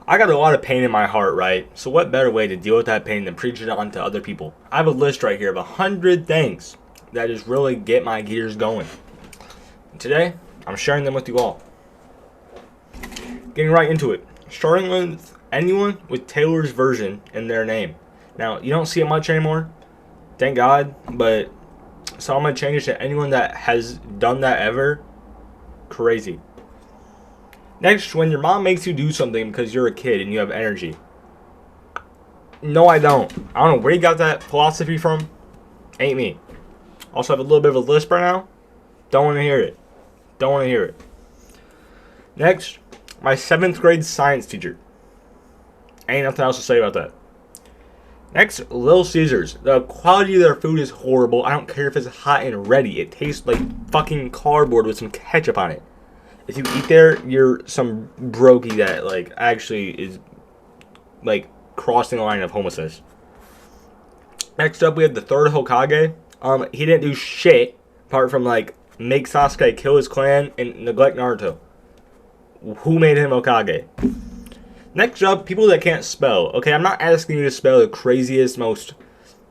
I got a lot of pain in my heart, right? So what better way to deal with that pain than preach it on to other people? I have a list right here of 100 things that just really get my gears going. And today, I'm sharing them with you all. Getting right into it. Starting with anyone with Taylor's version in their name. Now, you don't see it much anymore, thank God, but so I'm going to change it to anyone that has done that ever. Crazy. Next, when your mom makes you do something because you're a kid and you have energy. No, I don't. I don't know where you got that philosophy from. Ain't me. Also have a little bit of a lisp right now. Don't want to hear it. Don't want to hear it. Next, my 7th grade science teacher. Ain't nothing else to say about that. Next, Little Caesars. The quality of their food is horrible. I don't care if it's hot and ready. It tastes like fucking cardboard with some ketchup on it. If you eat there, you're some brokey that, like, actually is, like, crossing the line of homelessness. Next up, we have the 3rd Hokage. He didn't do shit apart from, like, make Sasuke kill his clan and neglect Naruto. Who made him Hokage? Next up, people that can't spell. Okay, I'm not asking you to spell the craziest, most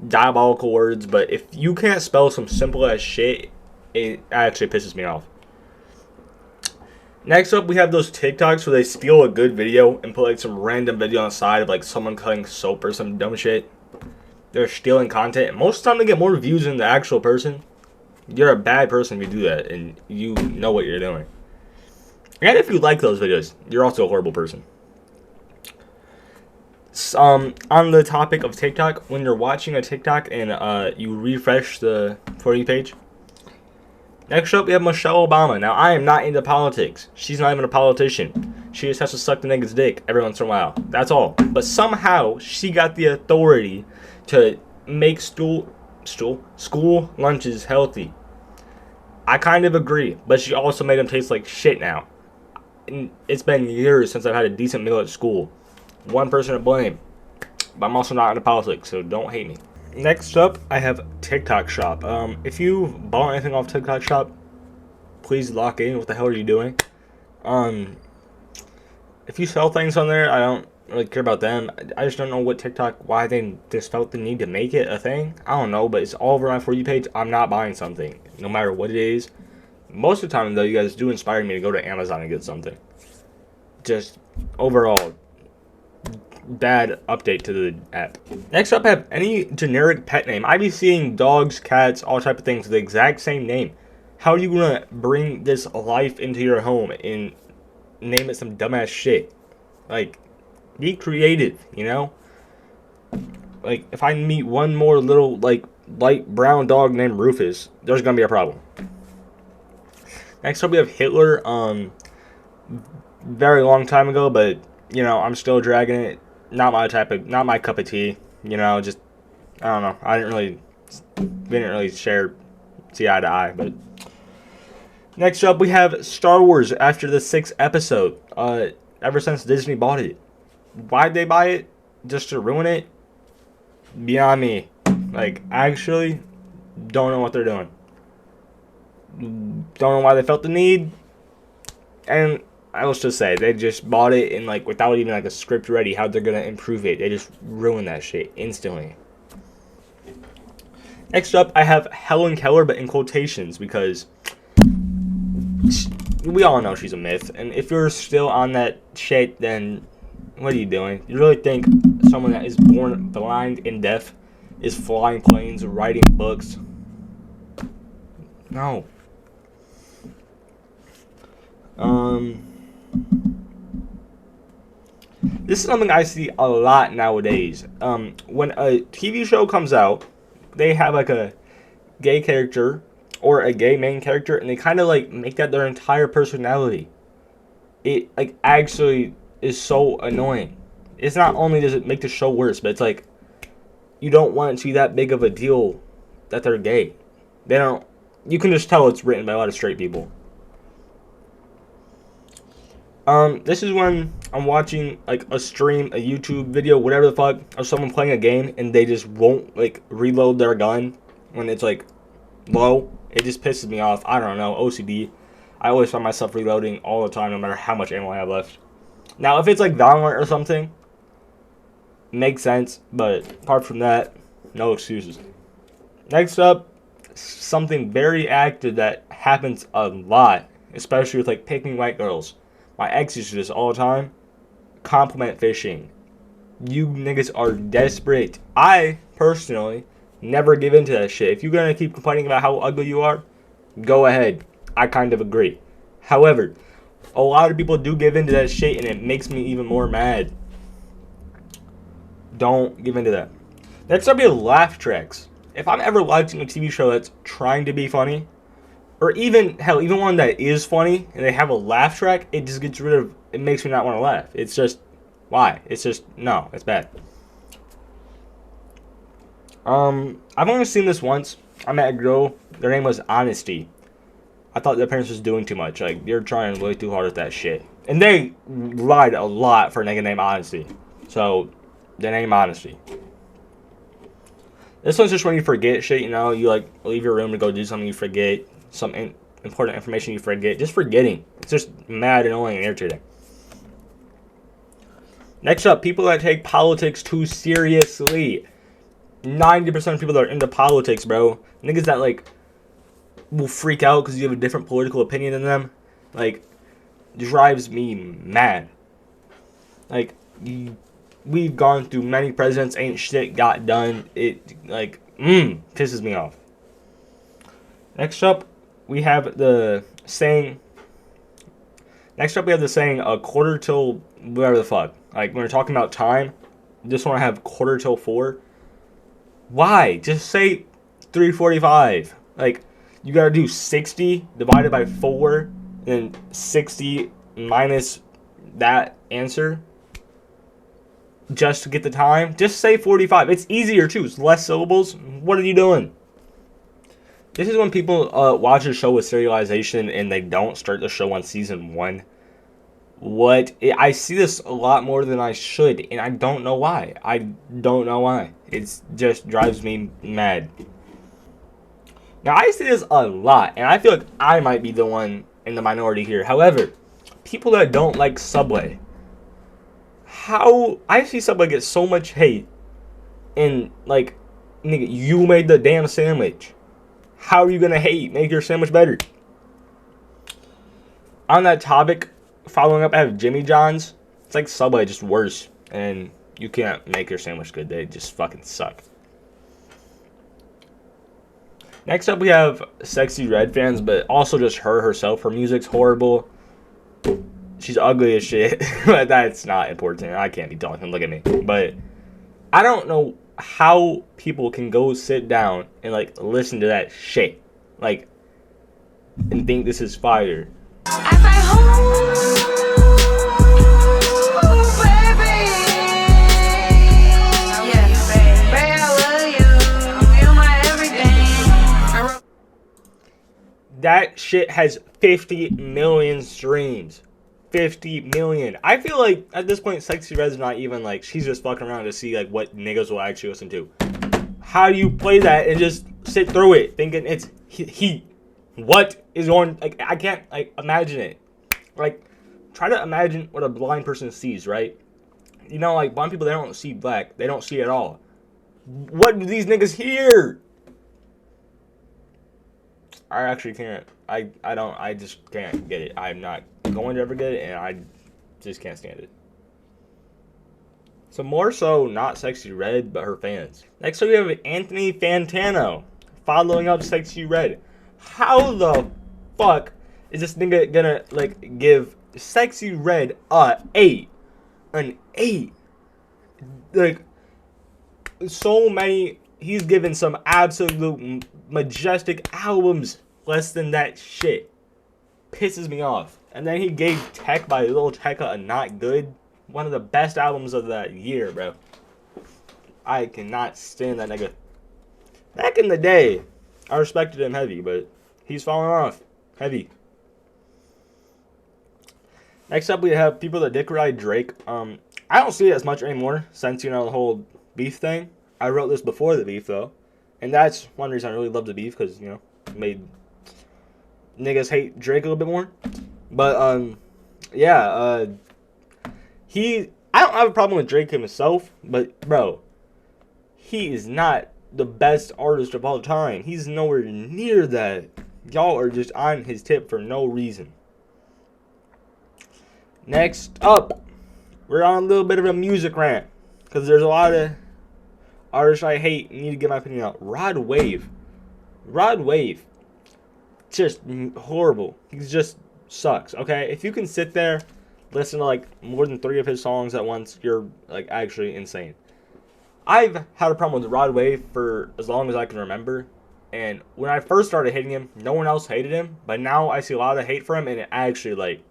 diabolical words, but if you can't spell some simple ass shit, it actually pisses me off. Next up, we have those TikToks where they steal a good video and put like some random video on the side of like someone cutting soap or some dumb shit. They're stealing content. And most of the time they get more views than the actual person. You're a bad person if you do that and you know what you're doing. And if you like those videos, you're also a horrible person. On the topic of TikTok, when you're watching a TikTok and you refresh the For You page. Next up, we have Michelle Obama. Now, I am not into politics. She's not even a politician. She just has to suck the nigga's dick every once in a while. That's all. But somehow, she got the authority to make school lunches healthy. I kind of agree, but she also made them taste like shit now. And it's been years since I've had a decent meal at school. One person to blame. But I'm also not into politics, so don't hate me. Next up, I have TikTok Shop. If you bought anything off TikTok Shop, please lock in. What the hell are you doing? If you sell things on there, I don't really care about them. I just don't know why they just felt the need to make it a thing. I don't know, but it's all over my For You page. I'm not buying something, no matter what it is. Most of the time, though, you guys do inspire me to go to Amazon and get something. Just overall, bad update to the app. Next up, I have any generic pet name. I be seeing dogs, cats, all type of things with the exact same name. How are you gonna bring this life into your home and name it some dumbass shit? Like, be creative, you know? Like, if I meet one more little, like, light brown dog named Rufus, there's gonna be a problem. Next up, we have Hitler. Very long time ago, but, you know, I'm still dragging it. Not my cup of tea. You know, just, I don't know. We didn't really see eye to eye. But next up, we have Star Wars after the 6th episode. Ever since Disney bought it. Why'd they buy it? Just to ruin it? Beyond me. Like, actually, don't know what they're doing. Don't know why they felt the need. And I will just say, they just bought it and, like, without even, like, a script ready, how they're going to improve it. They just ruined that shit instantly. Next up, I have Helen Keller, but in quotations, because we all know she's a myth. And if you're still on that shit, then what are you doing? You really think someone that is born blind and deaf is flying planes, writing books? No. This is something I see a lot nowadays. When a TV show comes out, they have like a gay character or a gay main character, and they kind of like make that their entire personality. It like actually is so annoying. It's not only does it make the show worse, but it's like you don't want it to be that big of a deal that they're gay. They don't. You can just tell it's written by a lot of straight people. This is when I'm watching, like, a stream, a YouTube video, whatever the fuck, of someone playing a game, and they just won't, like, reload their gun when it's, like, low. It just pisses me off. I don't know, OCD. I always find myself reloading all the time, no matter how much ammo I have left. Now, if it's like Valorant or something, makes sense. But apart from that, no excuses. Next up, something very active that happens a lot, especially with like picking white girls. My ex used to do this all the time. Compliment fishing. You niggas are desperate. I personally never give into that shit. If you're gonna keep complaining about how ugly you are, go ahead. I kind of agree. However, a lot of people do give into that shit, and it makes me even more mad. Don't give into that. Next up, we have laugh tracks. If I'm ever watching a TV show that's trying to be funny, or even hell, even one that is funny, and they have a laugh track, it just gets rid of. It makes me not want to laugh. It's just why? It's just no. It's bad. I've only seen this once. I met a girl. Their name was Honesty. I thought their parents was doing too much. Like, you're trying way too hard with that shit. And they lied a lot for a nigga named Honesty. So, the name Honesty. This one's just when you forget shit, you know? You, like, leave your room to go do something, you forget. Some important information you forget. Just forgetting. It's just mad, annoying, and irritating. Next up, people that take politics too seriously. 90% of people that are into politics, bro. Niggas that, like, will freak out because you have a different political opinion than them. Like, drives me mad. Like, we've gone through many presidents, ain't shit got done. It, like, pisses me off. Next up, we have the saying. A quarter till whatever the fuck. Like, when we're talking about time, just want to have quarter till 4. Why? Just say 3:45. Like, you gotta do 60 divided by 4, and 60 minus that answer just to get the time. Just say 45. It's easier too. It's less syllables. What are you doing? This is when people watch a show with serialization and they don't start the show on season 1. I see this a lot more than I should, and I don't know why. It just drives me mad. Now, I see this a lot, and I feel like I might be the one in the minority here. However, people that don't like Subway. How I see Subway get so much hate, and, like, nigga, you made the damn sandwich. How are you gonna hate? Make your sandwich better. On that topic, following up, I have Jimmy John's. It's like Subway, just worse. And you can't make your sandwich good. They just fucking suck. Next up, we have Sexy Red fans, but also just her herself. Her music's horrible. She's ugly as shit. But that's not important. I can't be talking. Look at me. But I don't know how people can go sit down and, like, listen to that shit. Like, and think this is fire. That shit has 50 million streams. 50 million. I feel like at this point, Sexy Red's not even, like, she's just fucking around to see, like, what niggas will actually listen to. How do you play that and just sit through it thinking it's heat? What is going, like, I can't, like, imagine it. Like, try to imagine what a blind person sees, right? You know, like, blind people, they don't see black. They don't see it at all. What do these niggas hear? I actually can't. I just can't get it. I'm not going to ever get it, and I just can't stand it. So more so, not Sexy Red, but her fans. Next up, we have Anthony Fantano following up Sexy Red. How the fuck is this nigga gonna, like, give Sexy Red an 8? An 8? Like, so many. He's given some absolute majestic albums. Less than that shit. Pisses me off. And then he gave Tech by Lil Tecca a Not Good. One of the best albums of that year, bro. I cannot stand that nigga. Back in the day, I respected him heavy, but he's falling off. Heavy. Next up, we have people that dick ride Drake. I don't see it as much anymore since, you know, the whole beef thing. I wrote this before the beef, though. And that's one reason I really love the beef, because, you know, it made niggas hate Drake a little bit more. But, yeah, I don't have a problem with Drake himself, but bro, he is not the best artist of all time. He's nowhere near that. Y'all are just on his tip for no reason. Next up, we're on a little bit of a music rant because there's a lot of artists I hate. Need to get my opinion out. Rod Wave, just horrible. He just sucks. Okay, if you can sit there, listen to like more than 3 of his songs at once, you're like actually insane. I've had a problem with Rod Wave for as long as I can remember. And when I first started hating him, no one else hated him. But now I see a lot of hate for him, and it actually, like,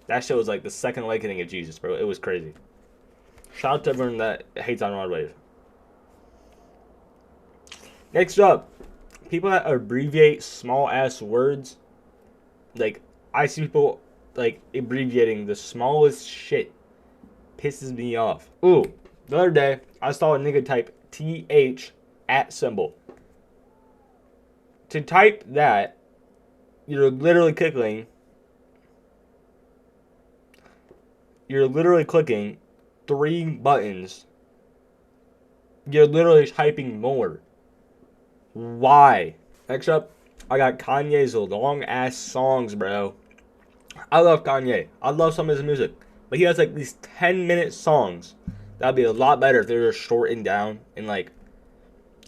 that shit was like the second awakening of Jesus, bro. It was crazy. Shout out to everyone that hates on Rod Wave. Next up, people that abbreviate small-ass words. Like, I see people, like, abbreviating the smallest shit. Pisses me off. Ooh, the other day, I saw a nigga type TH at symbol. To type that, you're literally clicking 3 buttons. You're literally typing more. Why? Next up, I got Kanye's long ass songs, bro. I love Kanye. I love some of his music. But he has like these 10-minute songs. That'd be a lot better if they were shortened down and like,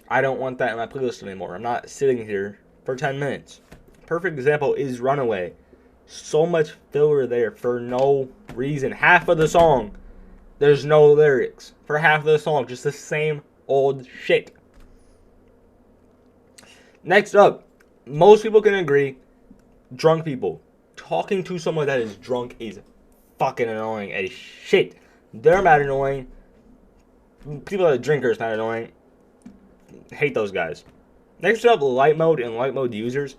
I don't want that in my playlist anymore. I'm not sitting here for 10 minutes. Perfect example is Runaway. So much filler there for no reason. Half of the song, there's no lyrics. For half of the song, just the same old shit. Next up, most people can agree, drunk people. Talking to someone that is drunk is fucking annoying as shit. They're mad annoying. People that are drinkers mad annoying. Hate those guys. Next up, light mode and light mode users.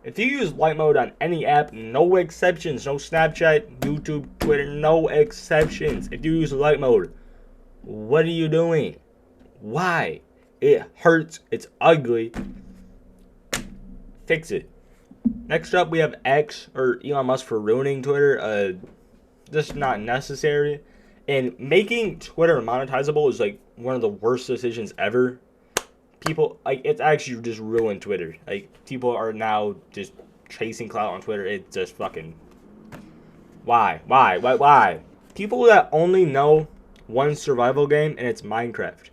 If you use light mode on any app, no exceptions. No Snapchat, YouTube, Twitter, no exceptions. If you use light mode, what are you doing? Why? It hurts. It's ugly. Fix it. Next up, we have X, or Elon Musk, for ruining Twitter. Just not necessary. And making Twitter monetizable is like one of the worst decisions ever. People, like, it's actually just ruined Twitter. Like, people are now just chasing clout on Twitter. It's just fucking... Why? People that only know one survival game, and it's Minecraft.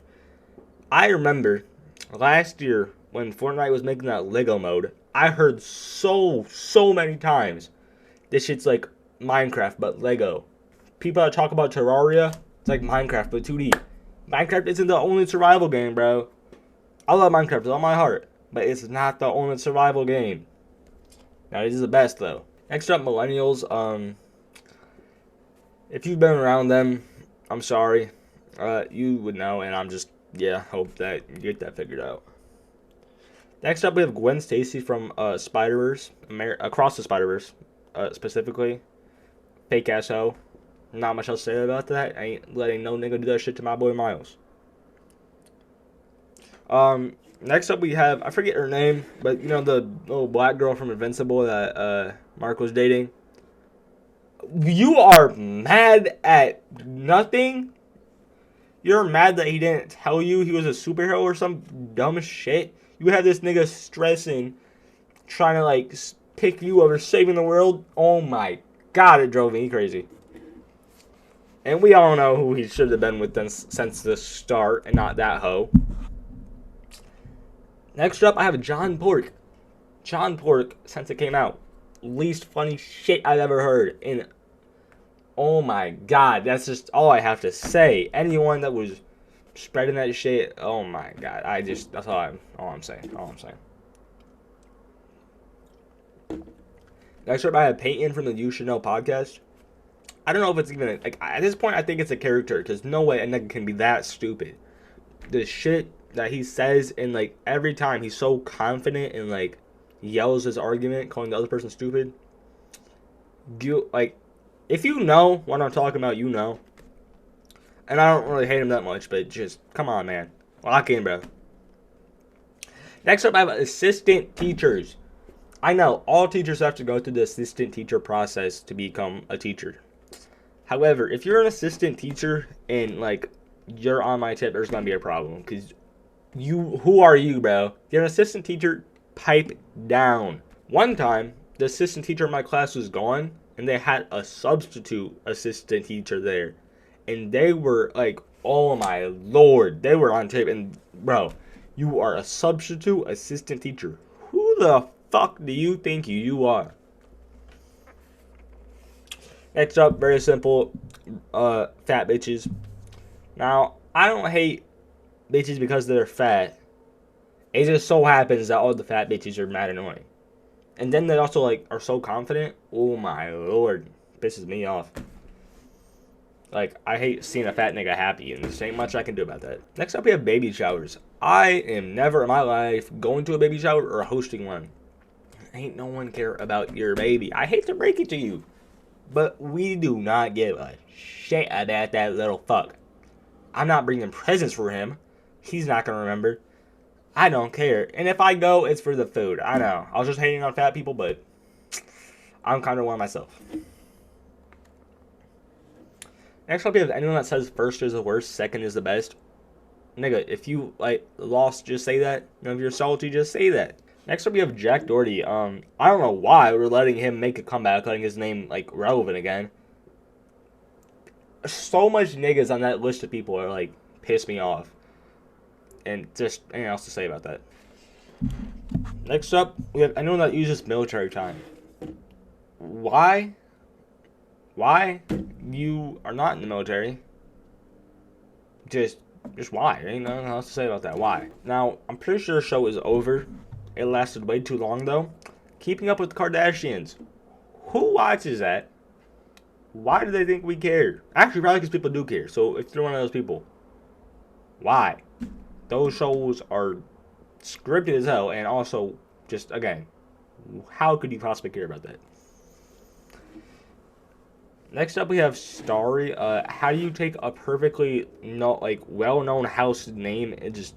I remember last year when Fortnite was making that Lego mode, I heard so many times this shit's like Minecraft, but Lego. People that talk about Terraria, it's like Minecraft, but 2D. Minecraft isn't the only survival game, bro. I love Minecraft with all my heart, but it's not the only survival game. Now, it is the best, though. Next up, millennials. If you've been around them, I'm sorry. You would know, and I'm just, hope that you get that figured out. Next up, we have Gwen Stacy from Spider-Verse, Across the Spider-Verse, specifically. Fake ass hoe. Not much else to say about that. I ain't letting no nigga do that shit to my boy Miles. Next up we have, I forget her name, but you know the little black girl from Invincible that Mark was dating. You are mad at nothing? You're mad that he didn't tell you he was a superhero or some dumb shit? You had this nigga stressing, trying to like pick you over saving the world? Oh my god, it drove me crazy. And we all know who he should have been with since the start, and not that hoe. Next up, I have John Pork. John Pork, since it came out, least funny shit I've ever heard. And oh my god, that's just all I have to say. Anyone that was spreading that shit, oh my god, that's all I'm saying. Next up, I have Peyton from the You Should Know podcast. I don't know if it's even like at this point. I think it's a character because no way a nigga can be that stupid. The shit that he says, and like every time he's so confident and like yells his argument, calling the other person stupid. You like, if you know what I'm talking about, you know. And I don't really hate him that much, but just come on, man, lock in, bro. Next up, I have assistant teachers. I know all teachers have to go through the assistant teacher process to become a teacher. However, if you're an assistant teacher and like you're on my tip, there's gonna be a problem because who are you, bro? You're an assistant teacher. Pipe down. One time, the assistant teacher in my class was gone, and they had a substitute assistant teacher there, and they were like, "Oh my lord," they were on tape. And bro, you are a substitute assistant teacher. Who the fuck do you think you are? Next up, very simple, fat bitches. Now, I don't hate bitches because they're fat. It just so happens that all the fat bitches are mad annoying. And then they also like are so confident. Oh my lord, pisses me off. Like, I hate seeing a fat nigga happy, and there's ain't much I can do about that. Next up, we have baby showers. I am never in my life going to a baby shower or hosting one. Ain't no one care about your baby. I hate to break it to you, but we do not give a shit about that little fuck. I'm not bringing presents for him. He's not gonna remember. I don't care. And if I go, it's for the food. I know. I was just hating on fat people, but I'm kind of one myself. Next up, we have anyone that says first is the worst, second is the best. Nigga, if you like lost, just say that. And if you're salty, just say that. Next up, we have Jack Doherty. I don't know why we're letting him make a comeback, letting his name like relevant again. So much niggas on that list of people are like piss me off. And just anything else to say about that. Next up, we have anyone that uses military time. Why? Why? You are not in the military. Just why? Ain't nothing else to say about that. Why? Now, I'm pretty sure the show is over. It lasted way too long, though. Keeping Up with the Kardashians. Who watches that? Why do they think we care? Actually, probably because people do care. So, if you're one of those people, why? Those shows are scripted as hell, and also, just, again, how could you possibly care about that? Next up, we have Starry. How do you take a perfectly well-known house name and just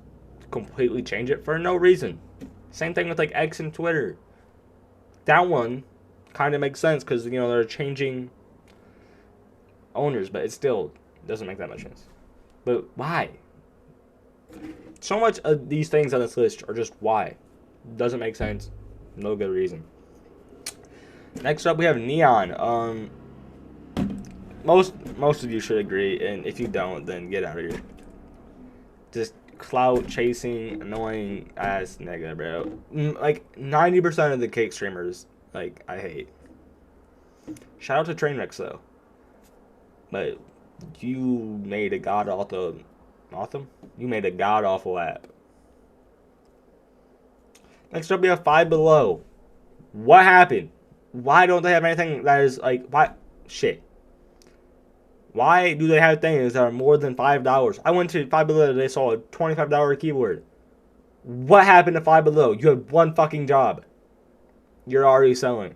completely change it for no reason? Same thing with like X and Twitter. That one kind of makes sense because they're changing owners, but it still doesn't make that much sense. But why? So much of these things on this list are just why. Doesn't make sense. No good reason. Next up, we have Neon. Most of you should agree, and if you don't, then get out of here. Just clout chasing, annoying ass nigga, bro. Like 90% of the cake streamers, like I hate. Shout out to Trainwrecks though, but you made a god awful. You made a god awful app. Next up, we have Five Below. What happened? Why don't they have anything that is like why? Shit. Why do they have things that are more than $5? I went to Five Below today, saw a $25 keyboard. What happened to Five Below? You had one fucking job. You're already selling.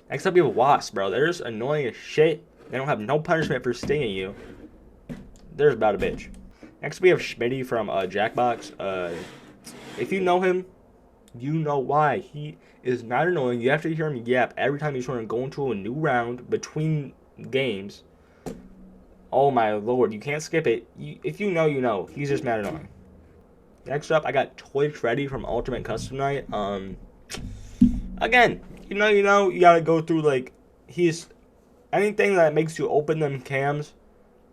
Next up, you have Wasp, bro. They're just annoying as shit. They don't have no punishment for stinging you. They're about a bitch. Next, we have Schmitty from Jackbox. If you know him, you know why. He is not annoying. You have to hear him yap every time he's trying to go into a new round between games. Oh my lord, you can't skip it. If you know, you know. He's just mad annoying. Next up, I got Toy Freddy from Ultimate Custom Night. Again, you gotta go through like anything that makes you open them cams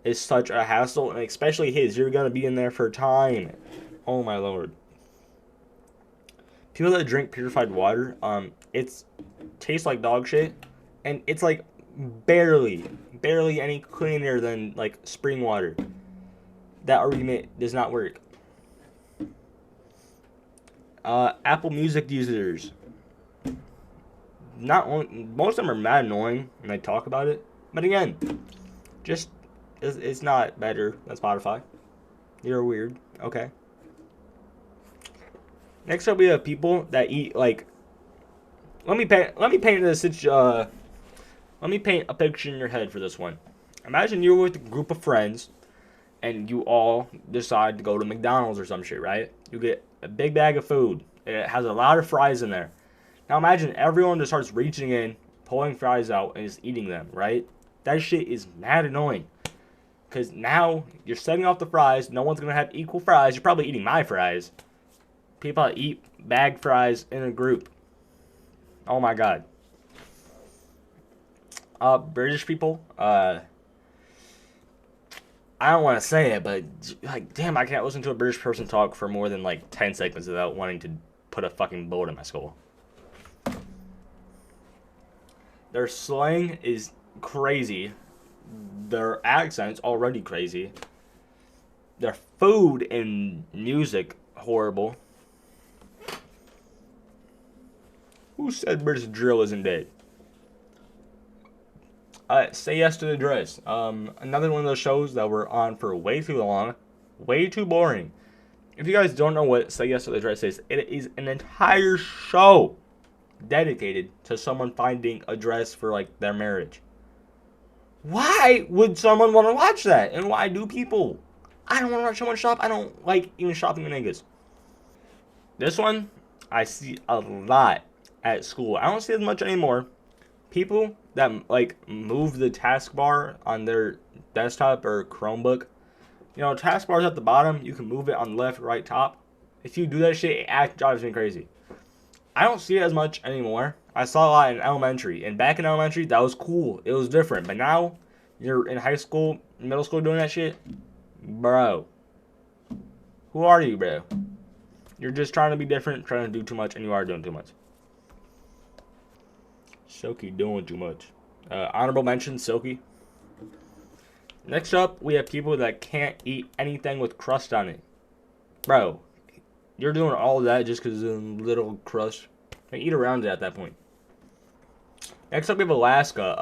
is such a hassle, and especially his. You're gonna be in there for time. Oh my lord. People that drink purified water, it tastes like dog shit, and it's like barely any cleaner than like spring water. That argument does not work. Apple Music users, most of them are mad annoying when they talk about it, but again, just it's not better than Spotify. You're weird. Okay. Next up, we have people that eat like. Let me paint a picture in your head for this one. Imagine you're with a group of friends, and you all decide to go to McDonald's or some shit, right? You get a big bag of food. It has a lot of fries in there. Now imagine everyone just starts reaching in, pulling fries out, and just eating them, right? That shit is mad annoying. Because now you're setting off the fries. No one's going to have equal fries. You're probably eating my fries. People eat bag fries in a group. Oh my god. British people, I don't want to say it, but like, damn, I can't listen to a British person talk for more than like 10 seconds without wanting to put a fucking bullet in my skull. Their slang is crazy. Their accent's already crazy. Their food and music, horrible. Who said British drill isn't dead? Say Yes to the Dress. Another one of those shows that were on for way too long, way too boring. If you guys don't know what Say Yes to the Dress is, it is an entire show dedicated to someone finding a dress for like their marriage. Why would someone want to watch that? And why do people? I don't want to watch someone shop. I don't like even shopping with niggas. This one I see a lot at school. I don't see it as much anymore. People that like move the taskbar on their desktop or Chromebook. You know, taskbar's at the bottom. You can move it on the left, right, top. If you do that shit, it drives me crazy. I don't see it as much anymore. I saw a lot in elementary, and back in elementary, that was cool. It was different. But now, you're in high school, middle school doing that shit, bro. Who are you, bro? You're just trying to be different, trying to do too much, and you are doing too much. Silky doing too much. Honorable mention, Silky. Next up, we have people that can't eat anything with crust on it. Bro, you're doing all of that just because of a little crust. Like, eat around it at that point. Next up, we have Alaska.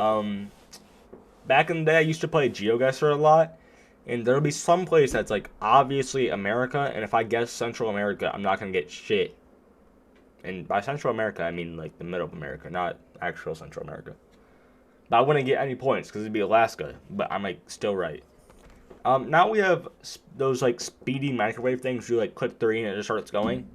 Back in the day, I used to play GeoGuessr a lot. And there'll be some place that's, like, obviously America. And if I guess Central America, I'm not going to get shit. And by Central America, I mean, like, the middle of America, not actual Central America. But I wouldn't get any points because it'd be Alaska. But I'm, like, still right. Now we have those, like, speedy microwave things. You, like, click 3 and it just starts going.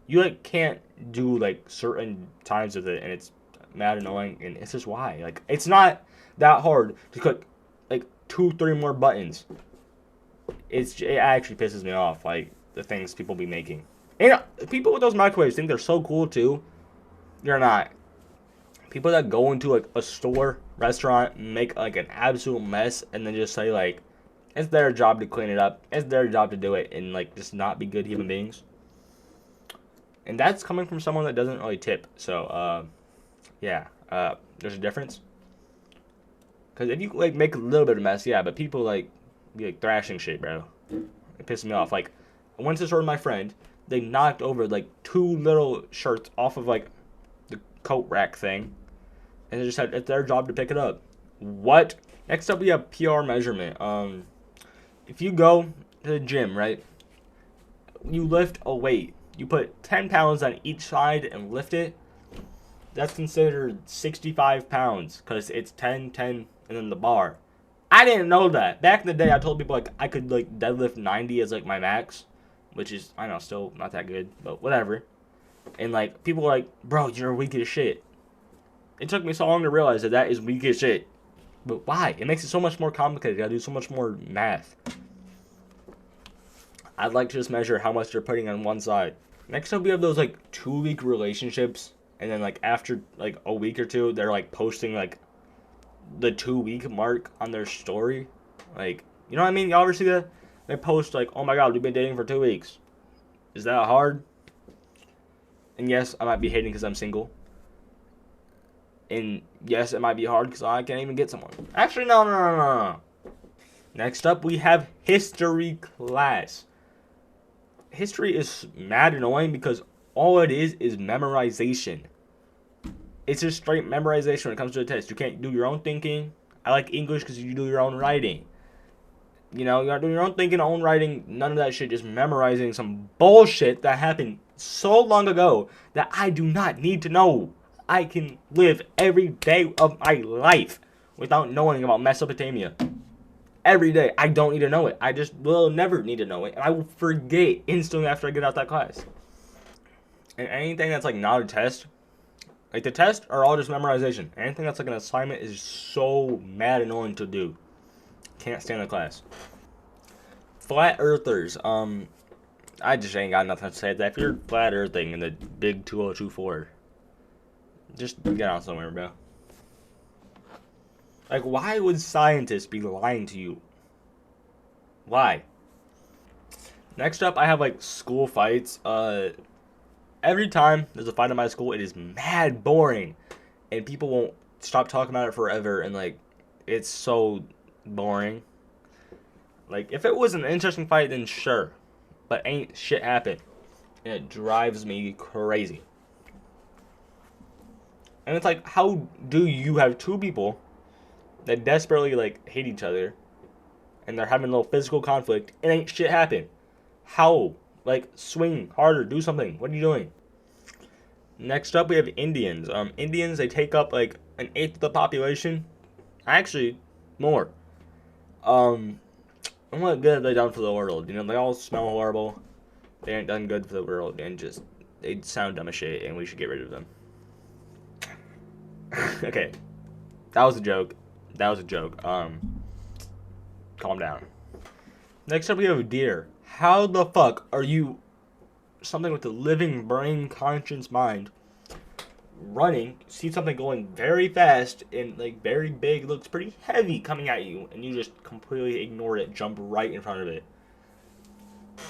You, like, can't do, like, certain times with it. And it's mad annoying. And it's just why. Like, it's not that hard to click, like, 2-3 more buttons. It actually pisses me off, like, the things people be making. And people with those microwaves think they're so cool, too. You're not. People that go into, like, a store, restaurant, make, like, an absolute mess, and then just say, like, it's their job to clean it up. It's their job to do it, and, like, just not be good human beings. And that's coming from someone that doesn't really tip. So, yeah. There's a difference. Because if you, like, make a little bit of mess, yeah, but people, like, be, like, thrashing shit, bro. It pisses me off. Like, I went to the store with my friend. They knocked over, like, 2 little shirts off of, like, the coat rack thing. And they just said it's their job to pick it up. What? Next up, we have PR measurement. If you go to the gym, right, you lift a weight. You put 10 pounds on each side and lift it. That's considered 65 pounds because it's 10, 10, and then the bar. I didn't know that. Back in the day, I told people, like, I could, like, deadlift 90 as, like, my max, which is, I know, still not that good, but whatever. And, like, people were like, bro, you're weak as shit. It took me so long to realize that that is weak as shit. But why? It makes it so much more complicated. You gotta do so much more math. I'd like to just measure how much they're putting on one side. Next up, we have those, like, 2-week relationships. And then, like, after, like, a week or two, they're, like, posting, like, the 2-week mark on their story. Like, you know what I mean? Y'all ever see that? They post, like, oh my god, we've been dating for 2 weeks. Is that hard? And yes, I might be hating because I'm single. And yes, it might be hard because I can't even get someone. Actually, no. Next up, we have history class. History is mad annoying because all it is memorization. It's just straight memorization when it comes to the test. You can't do your own thinking. I like English because you do your own writing. You know, you're not doing your own thinking, own writing, none of that shit. Just memorizing some bullshit that happened so long ago that I do not need to know. I can live every day of my life without knowing about Mesopotamia. Every day. I don't need to know it. I just will never need to know it. And I will forget instantly after I get out that class. And anything that's like not a test, Like, the tests are all just memorization. Anything that's like an assignment is so mad annoying to do. Can't stand the class. Flat earthers. I just ain't got nothing to say to that. If you're flat earthing in the big 2024, just get out somewhere, bro. Like, why would scientists be lying to you? Why? Next up, I have, like, school fights. Every time there's a fight in my school, it is mad boring. And people won't stop talking about it forever. And, like, it's so boring. Like, if it was an interesting fight, then sure. But ain't shit happen. And it drives me crazy. And it's like, how do you have two people that desperately, like, hate each other, and they're having a little physical conflict, and ain't shit happen? How? Like, swing harder, do something. What are you doing? Next up, we have Indians. Indians, they take up, like, an eighth of the population. Actually, more. And what good have they done for the world? You know, they all smell horrible. They ain't done good for the world, and just, they sound dumb as shit, and we should get rid of them. Okay. That was a joke. Calm down. Next up, we have deer. How the fuck are you, something with a living brain, conscious mind, running, see something going very fast and, like, very big, looks pretty heavy coming at you, and you just completely ignore it, jump right in front of it?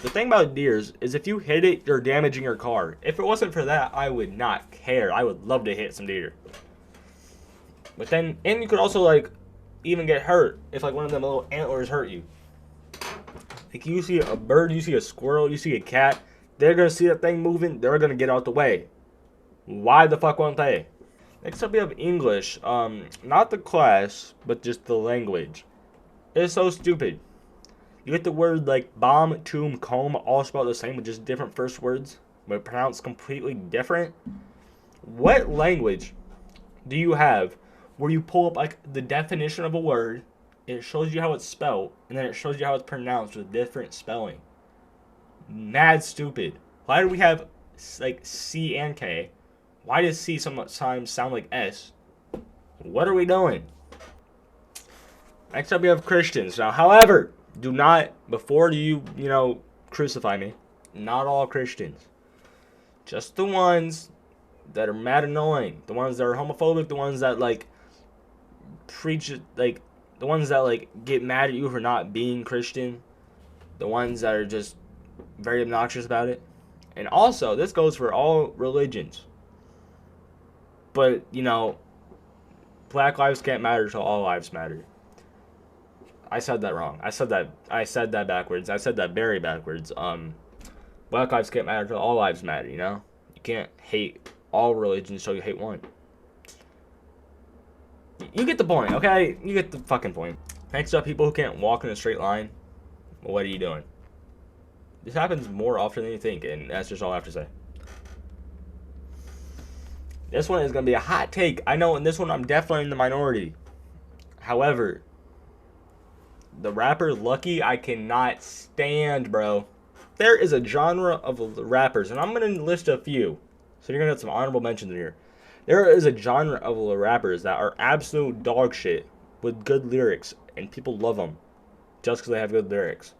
The thing about deers is if you hit it, you're damaging your car. If it wasn't for that, I would not care. I would love to hit some deer. But then, and you could also, like, even get hurt if, like, one of them little antlers hurt you. Like, you see a bird, you see a squirrel, you see a cat, they're gonna see that thing moving, they're gonna get out the way. Why the fuck won't they? Next up, we have English. Not the class, but just the language. It's so stupid. You get the word, like, bomb, tomb, comb, all spelled the same with just different first words, but pronounced completely different. What language do you have where you pull up, like, the definition of a word, it shows you how it's spelled, and then it shows you how it's pronounced with different spelling? Mad stupid. Why do we have, like, C and K? Why does C sometimes sound like S? What are we doing? Next up, we have Christians. Now, however, do not, before you crucify me, not all Christians. Just the ones that are mad annoying. The ones that are homophobic. The ones that, like, preach, like, the ones that, like, get mad at you for not being Christian. The ones that are just very obnoxious about it. And also, this goes for all religions. But, Black lives can't matter till all lives matter. I said that wrong. I said that backwards. I said that very backwards. Black lives can't matter till all lives matter, You can't hate all religions till you hate one. You get the point, okay? You get the fucking point. Next up, people who can't walk in a straight line. Well, what are you doing? This happens more often than you think, and that's just all I have to say. This one is going to be a hot take. I know in this one I'm definitely in the minority. However, the rapper Lucky, I cannot stand, bro. There is a genre of rappers, and I'm going to list a few. So you're going to get some honorable mentions in here. There is a genre of rappers that are absolute dog shit with good lyrics, and people love them just because they have good lyrics.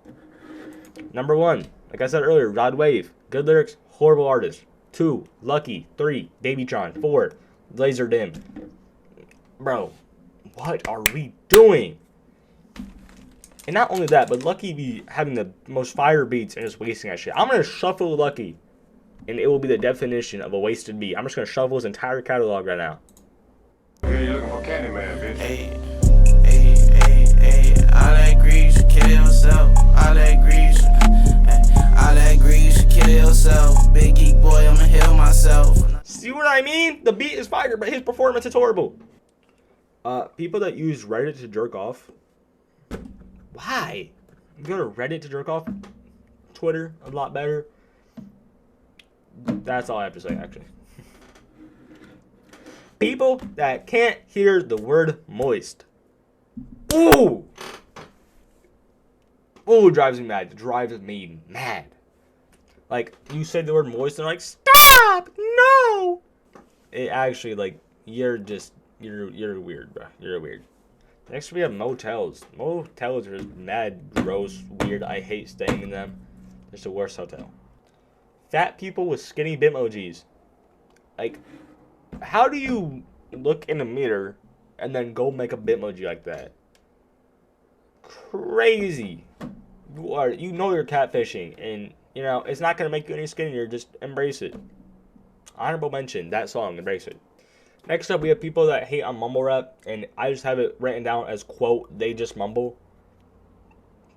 Number 1, like I said earlier, Rod Wave. Good lyrics, horrible artist. 2, Lucky. 3, Babytron. 4, Laser Dim. Bro, what are we doing? And not only that, but Lucky be having the most fire beats and just wasting that shit. I'm going to shuffle Lucky, and it will be the definition of a wasted beat. I'm just going to shuffle his entire catalog right now. Yeah, you looking for Candyman, bitch. Hey, all that grease, kill yourself. All that grease, kill yourself. Big geek boy, I'ma heal myself. See what I mean? The beat is fire, but his performance is horrible. People that use Reddit to jerk off. Why? You go to Reddit to jerk off? Twitter, a lot better. That's all I have to say, actually. People that can't hear the word moist. Ooh! Ooh, drives me mad. Drives me mad. Like, you say the word moist and they're like, stop! No! it actually like you're weird, bro. You're weird. Next we have motels. Motels are mad, gross, weird. I hate staying in them. It's the worst hotel. Fat people with skinny bitmojis. Like, how do you look in a mirror and then go make a bitmoji like that? Crazy. You know you're catfishing, and you know it's not gonna make you any skinnier. Just embrace it. Honorable mention that song. Embrace it. Next up, we have people that hate on mumble rap, and I just have it written down as quote. They just mumble.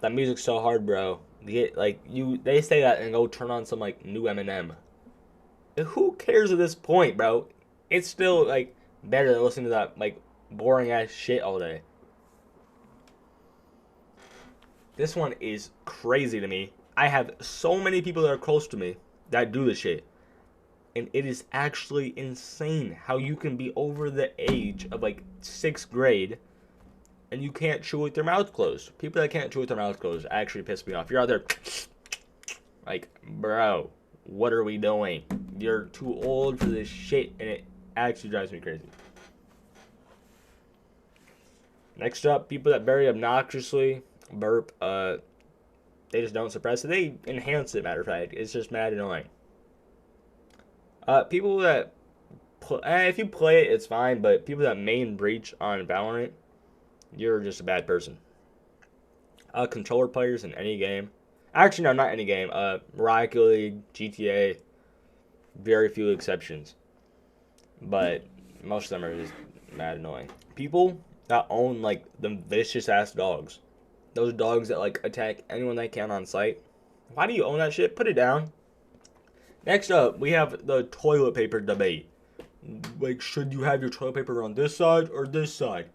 That music's so hard, bro. They say that and go turn on some like new Eminem. Who cares at this point, bro? It's still like better than listening to that like boring ass shit all day. This one is crazy to me. I have so many people that are close to me that do this shit. And it is actually insane how you can be over the age of like 6th grade and you can't chew with your mouth closed. People that can't chew with their mouth closed actually piss me off. You're out there like, bro, what are we doing? You're too old for this shit, and it actually drives me crazy. Next up, people that very obnoxiously burp, they just don't suppress it. They enhance it, matter of fact. It's just mad annoying. People that, if you play it, it's fine, but people that main breach on Valorant, you're just a bad person. Controller players in any game. Actually, no, not any game. Rocket League, GTA, very few exceptions. But most of them are just mad annoying. People that own, like, the vicious-ass dogs. Those dogs that, like, attack anyone they can on sight. Why do you own that shit? Put it down. Next up, we have the toilet paper debate. Like, should you have your toilet paper on this side or this side?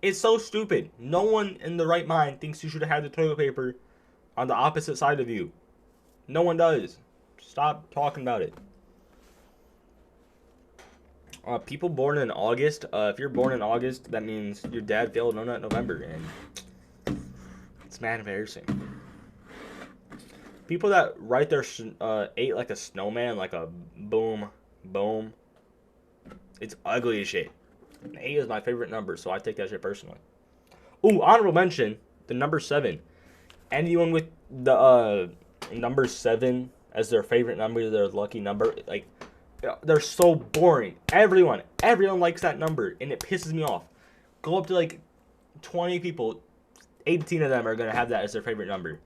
It's so stupid. No one in the right mind thinks you should have the toilet paper on the opposite side of you. No one does. Stop talking about it. People born in August. If you're born in August, that means your dad failed on that November, and it's mad embarrassing. People that write their ate like a snowman, like a boom, boom. It's ugly as shit. 8 is my favorite number, so I take that shit personally. Ooh, honorable mention, the number 7. Anyone with the number 7 as their favorite number, their lucky number, like, they're so boring. Everyone likes that number, and it pisses me off. Go up to like 20 people, 18 of them are gonna have that as their favorite number.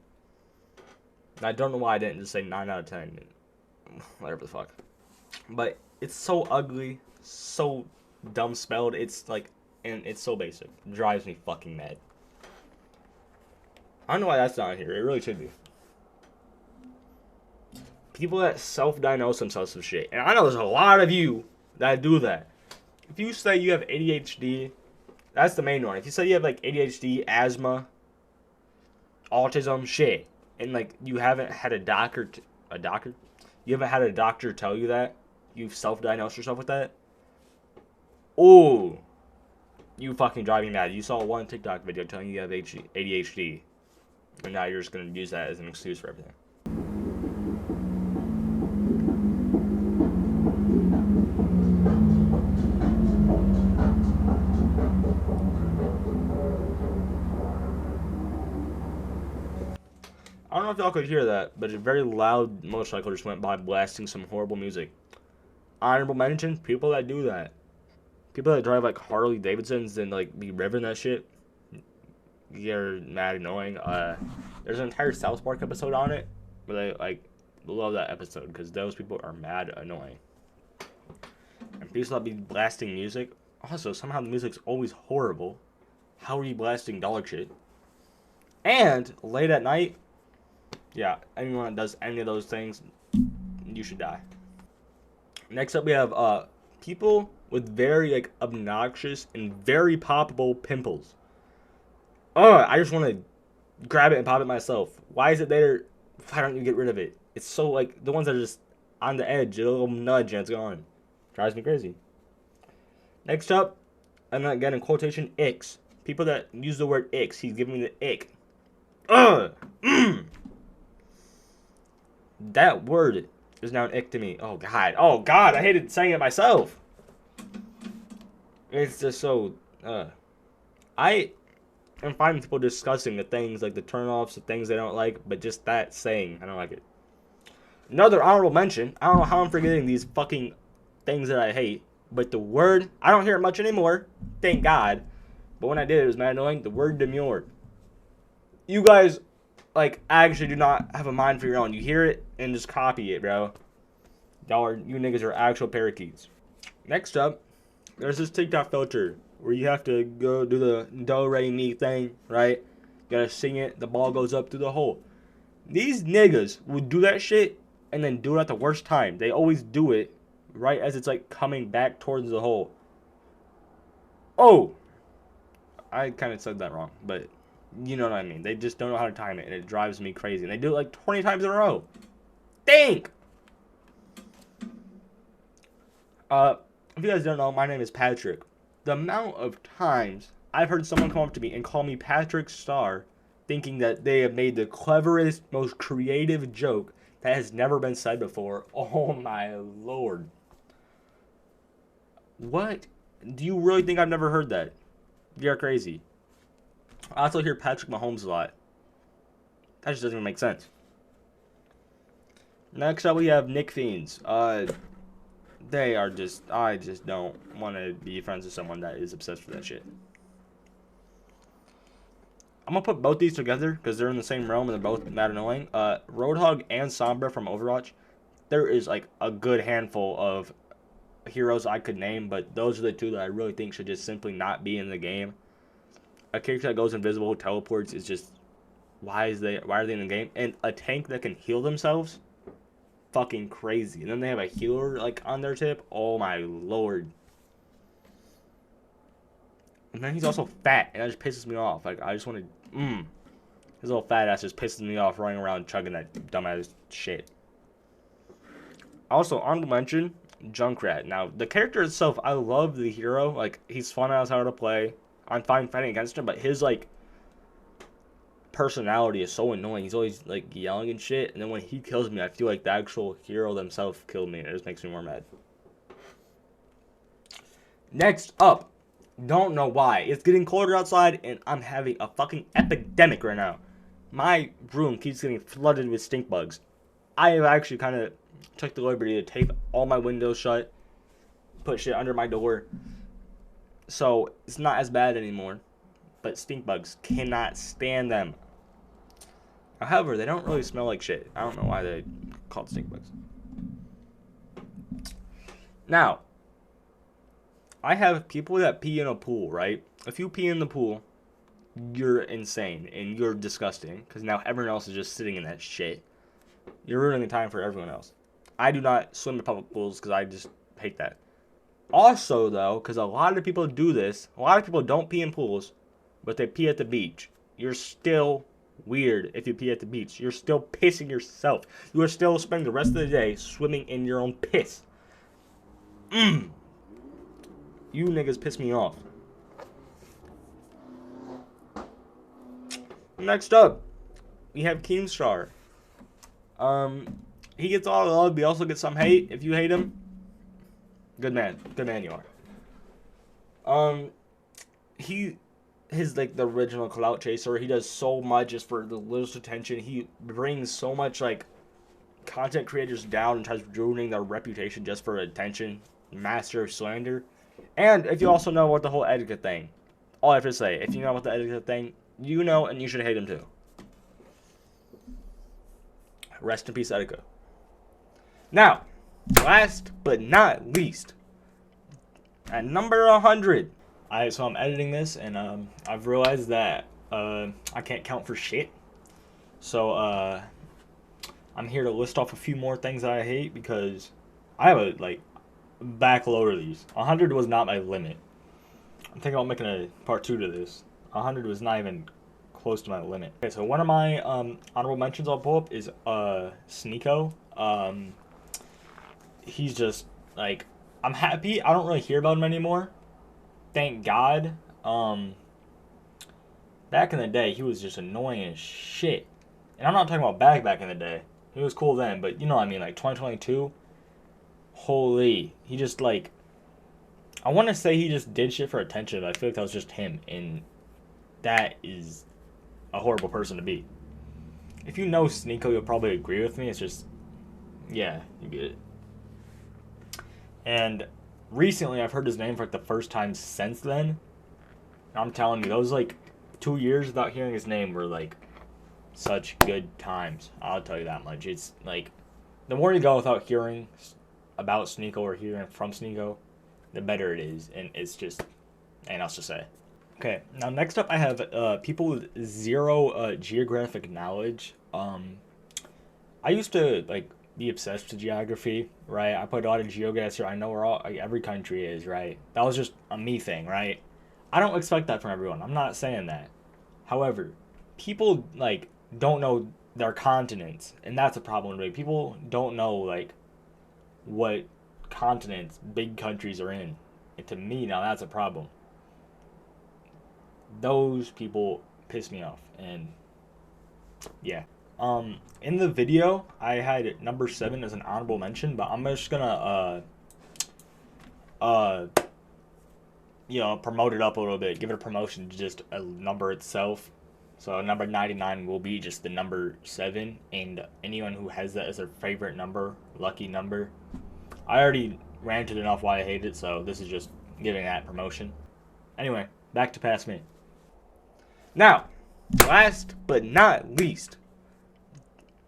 I don't know why I didn't just say 9 out of 10. Whatever the fuck. But it's so ugly, so dumb spelled. It's like, and it's so basic. It drives me fucking mad. I don't know why that's not here. It really should be. People that self-diagnose themselves with shit. And I know there's a lot of you that do that. If you say you have ADHD, that's the main one. If you say you have like ADHD, asthma, autism, shit, and like you haven't had a doctor, you haven't had a doctor tell you that, you've self-diagnosed yourself with that, ooh, you fucking drive me mad. You saw one TikTok video telling you have ADHD, and now you're just gonna use that as an excuse for everything. I don't know if y'all could hear that, but a very loud motorcycle just went by blasting some horrible music. Honorable mention, people that do that. People that drive like Harley Davidsons and like be revving that shit. You're mad annoying. There's an entire South Park episode on it, but I like love that episode because those people are mad annoying. And people that be blasting music. Also, somehow the music's always horrible. How are you blasting dog shit? And late at night. Yeah, anyone that does any of those things, you should die. Next up, we have people with very like obnoxious and very poppable pimples. I just want to grab it and pop it myself. Why is it there? Why don't you get rid of it? It's so like the ones that are just on the edge, a little nudge and it's gone. Drives me crazy. Next up, and again in quotation, icks. People that use the word icks. He's giving me the ick. That word is now an ick to me. Oh god, I hated saying it myself. It's just so. I am fine with people discussing the things like the turnoffs, the things they don't like, but just that saying, I don't like it. Another honorable mention. I don't know how I'm forgetting these fucking things that I hate, but the word I don't hear it much anymore. Thank God. But when I did, it was mad annoying. The word demure. You guys, like, actually do not have a mind for your own. You hear it and just copy it, bro. You niggas are actual parakeets. Next up, there's this TikTok filter where you have to go do the do re mi thing, right? You gotta sing it. The ball goes up through the hole. These niggas would do that shit and then do it at the worst time. They always do it right as it's like coming back towards the hole. Oh, I kind of said that wrong, but you know what I mean. They just don't know how to time it, and it drives me crazy. And they do it like 20 times in a row. Think. If you guys don't know, my name is Patrick. The amount of times I've heard someone come up to me and call me Patrick Star, thinking that they have made the cleverest, most creative joke that has never been said before. Oh my lord. What? Do you really think I've never heard that? You're crazy. I also hear Patrick Mahomes a lot. That just doesn't even make sense. Next up, we have Nick Fiends. They are just. I just don't want to be friends with someone that is obsessed with that shit. I'm gonna put both these together because they're in the same realm and they're both mad annoying. Roadhog and Sombra from Overwatch. There is like a good handful of heroes I could name, but those are the two that I really think should just simply not be in the game. A character that goes invisible, teleports is just why are they in the game? And a tank that can heal themselves, fucking crazy. And then they have a healer like on their tip. Oh my lord. And then he's also fat, and that just pisses me off. Like I just want to, his little fat ass just pisses me off running around chugging that dumbass shit. Also, on to mention Junkrat. Now, the character itself, I love the hero. Like he's fun as how to play. I'm fine fighting against him, but his like personality is so annoying. He's always like yelling and shit, and then when he kills me, I feel like the actual hero themselves killed me, and it just makes me more mad. Next up, don't know why. It's getting colder outside, and I'm having a fucking epidemic right now. My room keeps getting flooded with stink bugs. I have actually kind of took the liberty to tape all my windows shut, put shit under my door, so it's not as bad anymore. But stink bugs cannot stand them. However, they don't really smell like shit. I don't know why they called stink bugs. Now, I have people that pee in a pool, right? If you pee in the pool, you're insane and you're disgusting because now everyone else is just sitting in that shit. You're ruining the time for everyone else. I do not swim in public pools because I just hate that. Also, though, because a lot of people do this, a lot of people don't pee in pools, but they pee at the beach. You're still weird if you pee at the beach. You're still pissing yourself. You are still spending the rest of the day swimming in your own piss. You niggas piss me off. Next up, we have Keemstar. He gets all the love, but he also gets some hate. If you hate him, good man you are. His like the original clout chaser. He does so much just for the littlest attention. He brings so much like content creators down and tries ruining their reputation just for attention. Master of slander. And if you also know what the whole etiquette thing, all I have to say, if you know what the etiquette thing, you know, and you should hate him too. Rest in peace, Etika. Now, last but not least, at number 100. So I'm editing this, and I've realized that I can't count for shit. So I'm here to list off a few more things that I hate because I have a like backload of these. 100 was not my limit. I'm thinking about making a part 2 to this. 100 was not even close to my limit. Okay, so one of my honorable mentions I'll pull up is Sneeko. He's just like, I'm happy. I don't really hear about him anymore. Thank God. Back in the day, he was just annoying as shit. And I'm not talking about back in the day. He was cool then, but you know what I mean, like 2022. Holy, he just like I want to say he just did shit for attention, but I feel like that was just him, and that is a horrible person to be. If you know Sneeko, you'll probably agree with me. It's just, yeah, you get it. And recently, I've heard his name for like the first time since then. And I'm telling you, those like 2 years without hearing his name were like such good times. I'll tell you that much. It's like the more you go without hearing about Sneeko or hearing from Sneeko, the better it is, and it's just ain't else to say. Okay, now next up I have people with zero geographic knowledge. I used to like be obsessed with geography, right? I played a lot of GeoGuessr. I know where all like, every country is, right? That was just a me thing, right? I don't expect that from everyone. I'm not saying that. However, people like don't know their continents, and that's a problem. Right? People don't know like what continents big countries are in, and to me now that's a problem. Those people piss me off, and yeah. In the video, I had number 7 as an honorable mention, but I'm just gonna uh, promote it up a little bit, give it a promotion to just a number itself. So number 99 will be just the number 7, and anyone who has that as their favorite number, lucky number. I already ranted enough why I hate it, so this is just giving that promotion. Anyway, back to Past Me. Now, last but not least,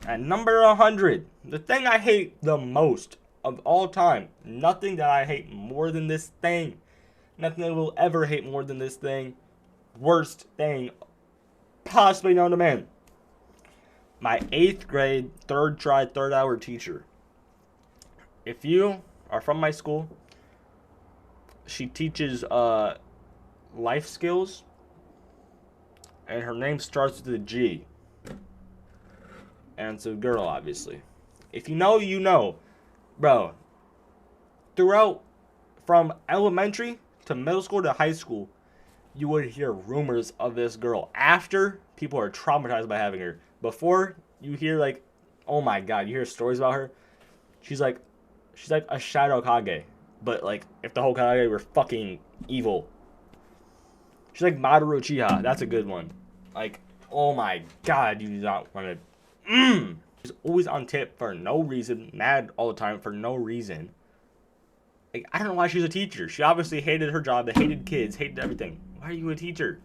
at number 100, the thing I hate the most of all time, nothing that I hate more than this thing, nothing that I will ever hate more than this thing, worst thing possibly known to man. My 8th grade, third try, third hour teacher. If you are from my school, she teaches life skills, and her name starts with a G. And it's a girl, obviously. If you know, you know. Bro, throughout, from elementary to middle school to high school, you would hear rumors of this girl. After, people are traumatized by having her. Before, you hear like, oh my god, you hear stories about her. She's like a Shadow Kage. But like, if the whole Kage were fucking evil. She's like Madoru Uchiha. That's a good one. Like, oh my god, you do not want to. She's always on tip for no reason, mad all the time for no reason. Like, I don't know why she's a teacher. She obviously hated her job, hated kids, hated everything. Why are you a teacher?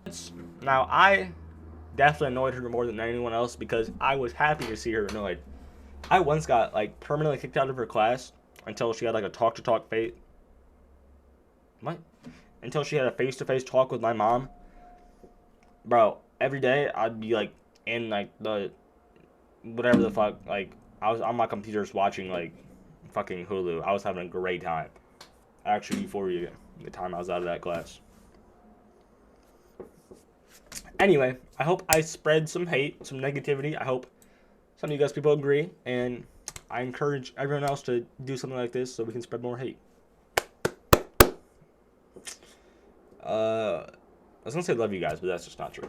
Now, I definitely annoyed her more than anyone else because I was happy to see her annoyed. I once got, like, permanently kicked out of her class until she had, like, a talk-to-talk face. What? Until she had a face-to-face talk with my mom. Bro, every day I'd be, like, in, like, the whatever the fuck, like, I was on my computers watching, like, fucking Hulu. I was having a great time. Actually, before the time I was out of that class. Anyway, I hope I spread some hate, some negativity. I hope some of you guys people agree, and I encourage everyone else to do something like this so we can spread more hate. I was gonna say love you guys, but that's just not true.